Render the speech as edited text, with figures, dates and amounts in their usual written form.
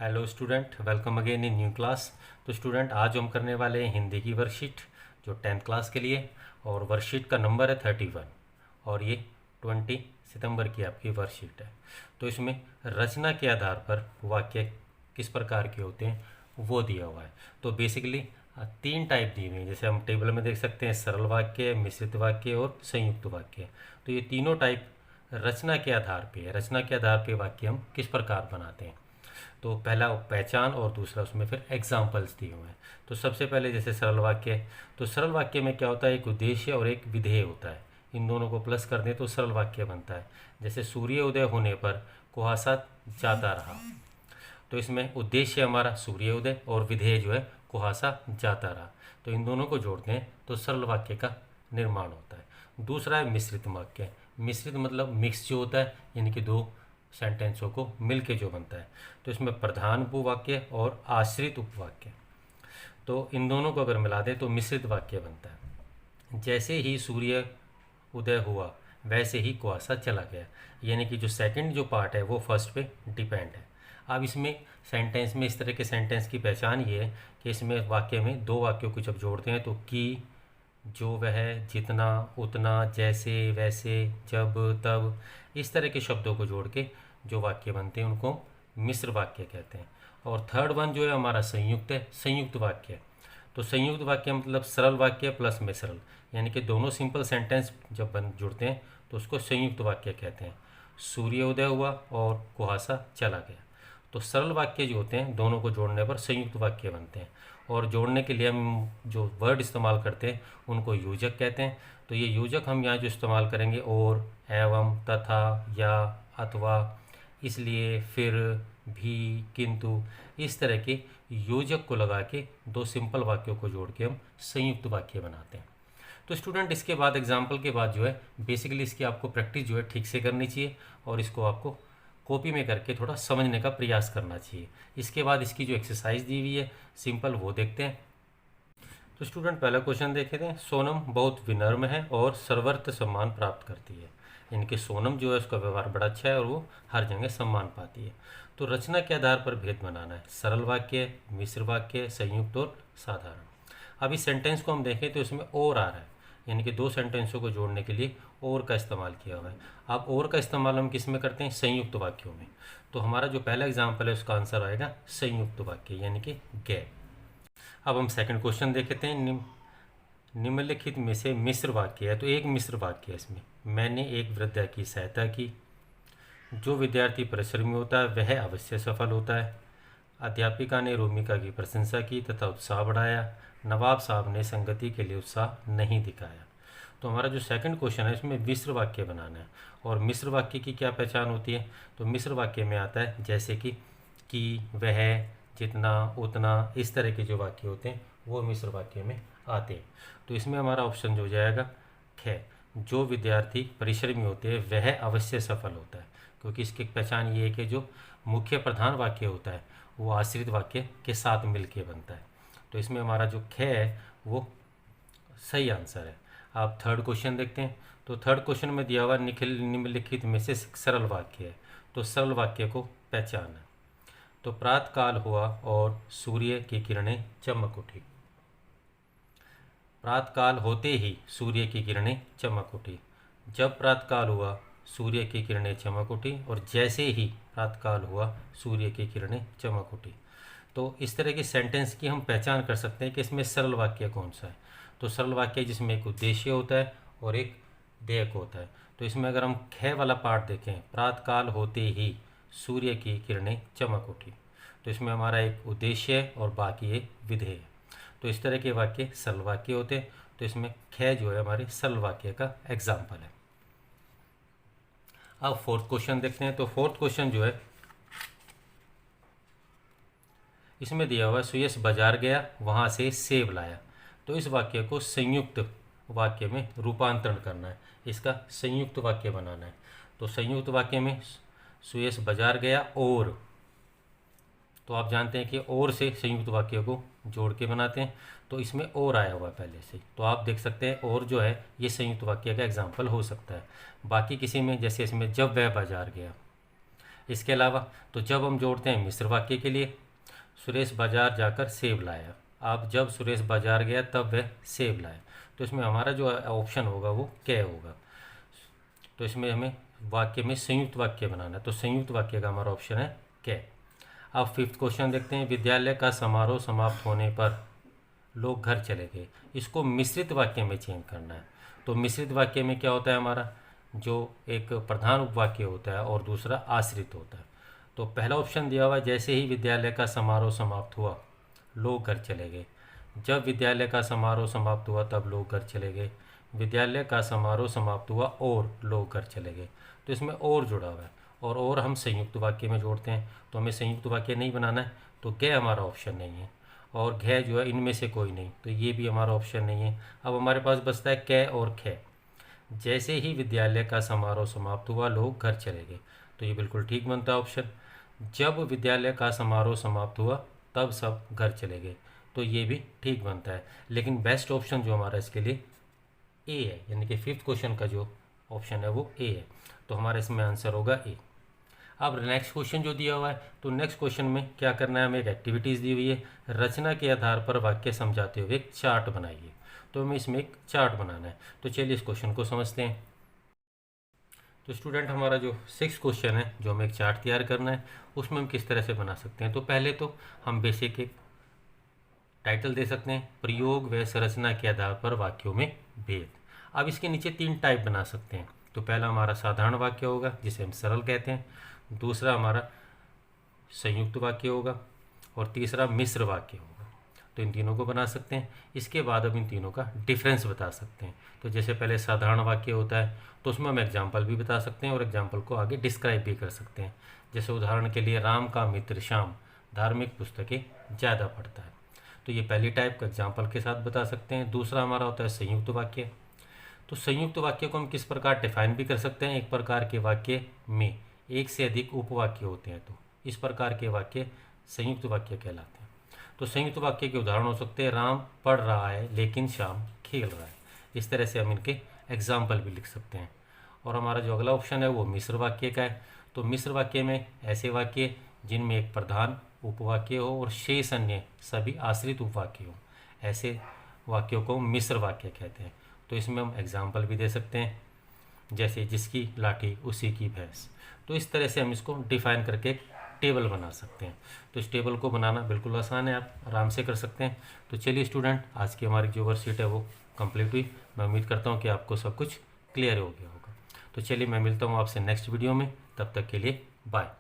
Hello student, welcome again in new class. तो student, आज हम करने वाले हैं हिंदी की वर्कशीट जो 10th क्लास के लिए। और वर्कशीट का नंबर है 31 और ये 20 सितंबर की आपकी वर्कशीट है। तो इसमें रचना के आधार पर वाक्य किस प्रकार के होते हैं वो दिया हुआ है। तो बेसिकली तीन टाइप दिए हुए हैं, जैसे हम टेबल में देख सकते हैं, सरल वाक्य, मिश्रित वाक्य और संयुक्त वाक्य। तो ये तीनों टाइप रचना के आधार पे है। रचना के आधार पे वाक्य हम किस प्रकार बनाते हैं। तो पहला पहचान और दूसरा उसमें फिर एग्जाम्पल्स दिए हुए हैं। तो सबसे पहले जैसे सरल वाक्य है, तो सरल वाक्य में क्या होता है, एक उद्देश्य और एक विधेय होता है। इन दोनों को प्लस कर दें तो सरल वाक्य बनता है। जैसे सूर्य उदय होने पर कुहासा जाता रहा, तो इसमें उद्देश्य हमारा सूर्य उदय और विधेय जो है कुहासा जाता रहा। तो इन दोनों को जोड़ते हैं तो सरल वाक्य का निर्माण होता है। दूसरा है मिश्रित वाक्य। मिश्रित मतलब मिक्स जो होता है, यानी कि दो सेंटेंसों को मिलके जो बनता है। तो इसमें प्रधान उपवाक्य और आश्रित उपवाक्य, तो इन दोनों को अगर मिला दें तो मिश्रित वाक्य बनता है। जैसे ही सूर्य उदय हुआ वैसे ही कुहासा चला गया, यानी कि जो सेकंड जो पार्ट है वो फर्स्ट पे डिपेंड है। अब इसमें सेंटेंस में इस तरह के सेंटेंस की पहचान ये है कि इसमें वाक्य में दो वाक्यों को जब जोड़ते हैं तो कि, जो, वह, जितना, उतना, जैसे, वैसे, जब, तब, इस तरह के शब्दों को जोड़ के जो वाक्य बनते हैं उनको मिश्र वाक्य कहते हैं। और थर्ड वन जो है हमारा संयुक्त है, संयुक्त वाक्य। तो संयुक्त वाक्य मतलब सरल वाक्य प्लस में सरल, यानी कि दोनों सिंपल सेंटेंस जब बन जुड़ते हैं तो उसको संयुक्त वाक्य कहते हैं। सूर्य उदय हुआ और कुहासा चला गया। तो सरल वाक्य जो होते हैं दोनों को जोड़ने पर संयुक्त वाक्य बनते हैं। और जोड़ने के लिए हम जो वर्ड इस्तेमाल करते हैं उनको योजक कहते हैं। तो ये योजक हम यहाँ जो इस्तेमाल करेंगे और, एवं, तथा, या, अथवा, इसलिए, फिर, भी, किंतु, इस तरह के योजक को लगा के दो सिंपल वाक्यों को जोड़ के हम संयुक्त वाक्य बनाते हैं। तो स्टूडेंट, इसके बाद एग्जाम्पल के बाद जो है बेसिकली इसकी आपको प्रैक्टिस जो है ठीक से करनी चाहिए और इसको आपको कॉपी में करके थोड़ा समझने का प्रयास करना चाहिए। इसके बाद इसकी जो एक्सरसाइज दी हुई है सिंपल, वो देखते हैं। तो स्टूडेंट, पहला क्वेश्चन देखे थे, सोनम बहुत विनम्र है और सर्वत्र सम्मान प्राप्त करती है। इनके सोनम जो है उसका व्यवहार बड़ा अच्छा है और वो हर जगह सम्मान पाती है। तो रचना के आधार पर भेद बनाना है, सरल वाक्य, मिश्र वाक्य, संयुक्त और साधारण। अब इस सेंटेंस को हम देखें तो इसमें और आ रहा है, यानी कि दो सेंटेंसों को जोड़ने के लिए और का इस्तेमाल किया हुआ है। अब और का इस्तेमाल हम किस में करते हैं, संयुक्त वाक्यों में। तो हमारा जो पहला एग्जाम्पल है उसका आंसर आएगा संयुक्त वाक्य, यानी कि गैप। अब हम सेकंड क्वेश्चन देखते हैं। निम्नलिखित में से मिश्र वाक्य है, तो एक मिश्र वाक्य है इसमें, मैंने एक वृद्धा की सहायता की। जो विद्यार्थी परिश्रमी होता है वह अवश्य सफल होता है। अध्यापिका ने रोमिका की प्रशंसा की तथा उत्साह बढ़ाया। नवाब साहब ने संगति के लिए उत्साह नहीं दिखाया। तो हमारा जो सेकंड क्वेश्चन है इसमें मिश्र वाक्य बनाना है। और मिश्र वाक्य की क्या पहचान होती है, तो मिश्र वाक्य में आता है जैसे कि, वह, जितना, उतना, इस तरह के जो वाक्य होते हैं वो मिश्र वाक्य में आते हैं। तो इसमें हमारा ऑप्शन जो जाएगा ख, जो विद्यार्थी परिश्रमी होते हैं वह अवश्य सफल होता है, क्योंकि इसकी पहचान ये है कि जो मुख्य प्रधान वाक्य होता है वो आश्रित वाक्य के साथ मिलके बनता है। तो इसमें हमारा जो ख है वो सही आंसर है। आप थर्ड क्वेश्चन देखते हैं। तो थर्ड क्वेश्चन में दिया हुआ निम्नलिखित में से सरल वाक्य है, तो सरल वाक्य को पहचान है। तो प्रातःकाल हुआ और सूर्य की किरणें चमक उठी। प्रातःकाल होते ही सूर्य की किरणें चमक उठी। जब प्रातःकाल हुआ सूर्य की किरणें चमक उठी, और जैसे ही प्रातःकाल हुआ सूर्य की किरणें चमक उठी। तो इस तरह की सेंटेंस की हम पहचान कर सकते हैं कि इसमें सरल वाक्य कौन सा है। तो सरल वाक्य जिसमें एक उद्देश्य होता है और एक देयक होता है। तो इसमें अगर हम ख वाला पार्ट देखें, प्रातःकाल होते ही सूर्य की किरणें चमक उठी, तो इसमें हमारा एक उद्देश्य है और बाकी एक विधेय है। तो इस तरह के वाक्य सरल वाक्य होते हैं। तो इसमें ख जो है हमारे सरल वाक्य का एग्जाम्पल है। अब फोर्थ क्वेश्चन देखते हैं। तो फोर्थ क्वेश्चन जो है इसमें दिया हुआ है, सुयश बाजार गया वहाँ से सेब लाया। तो इस वाक्य को संयुक्त वाक्य में रूपांतरण करना है, इसका संयुक्त वाक्य बनाना है। तो संयुक्त वाक्य में सुयश बाजार गया और, तो आप जानते हैं कि और से संयुक्त वाक्य को जोड़ के बनाते हैं। तो इसमें और आया हुआ पहले से, तो आप देख सकते हैं और जो है ये संयुक्त वाक्य का एग्जाम्पल हो सकता है। बाकी किसी में, जैसे इसमें जब वह बाजार गया, इसके अलावा तो जब हम जोड़ते हैं मिश्र वाक्य के लिए, सुरेश बाजार जाकर सेब लाया। अब जब सुरेश बाजार गया तब वह सेब लाया, तो इसमें हमारा जो ऑप्शन होगा वो क्या होगा। तो इसमें हमें वाक्य में संयुक्त वाक्य बनाना है, तो संयुक्त वाक्य का हमारा ऑप्शन है क्या। अब फिफ्थ क्वेश्चन देखते हैं। विद्यालय का समारोह समाप्त होने पर लोग घर चले गए। इसको मिश्रित वाक्य में चेंज करना है। तो मिश्रित वाक्य में क्या होता है हमारा, जो एक प्रधान उपवाक्य होता है और दूसरा आश्रित होता है। तो पहला ऑप्शन दिया हुआ है, जैसे ही विद्यालय का समारोह समाप्त हुआ लोग घर चले गए। जब विद्यालय का समारोह समाप्त हुआ तब लोग घर चले गए। विद्यालय का समारोह समाप्त हुआ और लोग घर चले गए। तो इसमें और जुड़ा हुआ है, और हम संयुक्त वाक्य में जोड़ते हैं, तो हमें संयुक्त वाक्य नहीं बनाना है, तो गै हमारा ऑप्शन नहीं है, और घै जो है इनमें से कोई नहीं, तो ये भी हमारा ऑप्शन नहीं है। अब हमारे पास बचता है कै और खे। जैसे ही विद्यालय का समारोह समाप्त हुआ लोग घर चले गए, तो ये बिल्कुल ठीक बनता है ऑप्शन। जब विद्यालय का समारोह समाप्त हुआ तब सब घर चले गए, तो ये भी ठीक बनता है। लेकिन बेस्ट ऑप्शन जो हमारा इसके लिए ए है, यानी कि फिफ्थ क्वेश्चन का जो ऑप्शन है वो ए है, तो हमारा इसमें आंसर होगा ए। अब नेक्स्ट क्वेश्चन जो दिया हुआ है, तो नेक्स्ट क्वेश्चन में क्या करना है, हमें एक एक्टिविटीज़ दी हुई है। रचना के आधार पर वाक्य समझाते हुए एक चार्ट बनाइए। तो हमें इसमें एक चार्ट बनाना है, तो चलिए इस क्वेश्चन को समझते हैं। तो स्टूडेंट हमारा जो सिक्स क्वेश्चन है, जो हमें एक चार्ट तैयार करना है, उसमें हम किस तरह से बना सकते हैं। तो पहले तो हम बेसिक एक टाइटल दे सकते हैं, प्रयोग व संरचना के आधार पर वाक्यों में भेद। अब इसके नीचे तीन टाइप बना सकते हैं। तो पहला हमारा साधारण वाक्य होगा, जिसे हम सरल कहते हैं। दूसरा हमारा संयुक्त वाक्य होगा, और तीसरा मिश्र वाक्य होगा। तो इन तीनों को बना सकते हैं। इसके बाद अब इन तीनों का डिफरेंस बता सकते हैं। तो जैसे पहले साधारण वाक्य होता है, तो उसमें हम एग्जाम्पल भी बता सकते हैं और एग्जाम्पल को आगे डिस्क्राइब भी कर सकते हैं। जैसे उदाहरण के लिए, राम का मित्र श्याम धार्मिक पुस्तकें ज़्यादा पढ़ता है। तो ये पहली टाइप का एग्जाम्पल के साथ बता सकते हैं। दूसरा हमारा होता है संयुक्त वाक्य। तो संयुक्त वाक्य को हम किस प्रकार डिफाइन भी कर सकते हैं। एक प्रकार के वाक्य में एक से अधिक उपवाक्य होते हैं, तो इस प्रकार के वाक्य संयुक्त वाक्य कहलाते हैं। तो संयुक्त वाक्य के उदाहरण हो सकते हैं, राम पढ़ रहा है लेकिन श्याम खेल रहा है। इस तरह से हम इनके एग्जाम्पल भी लिख सकते हैं। और हमारा जो अगला ऑप्शन है वो मिश्र वाक्य का है। तो मिश्र वाक्य में ऐसे वाक्य जिनमें एक प्रधान उपवाक्य हो और शेष अन्य सभी आश्रित उपवाक्य हो, ऐसे वाक्यों को मिश्र वाक्य कहते हैं। तो इसमें हम एग्जाम्पल भी दे सकते हैं, जैसे जिसकी लाठी उसी की भैंस। तो इस तरह से हम इसको डिफाइन करके एक टेबल बना सकते हैं। तो इस टेबल को बनाना बिल्कुल आसान है, आप आराम से कर सकते हैं। तो चलिए स्टूडेंट, आज की हमारी जो वर्कशीट है वो कंप्लीट हुई। मैं उम्मीद करता हूँ कि आपको सब कुछ क्लियर हो गया होगा। तो चलिए मैं मिलता हूँ आपसे नेक्स्ट वीडियो में, तब तक के लिए बाय।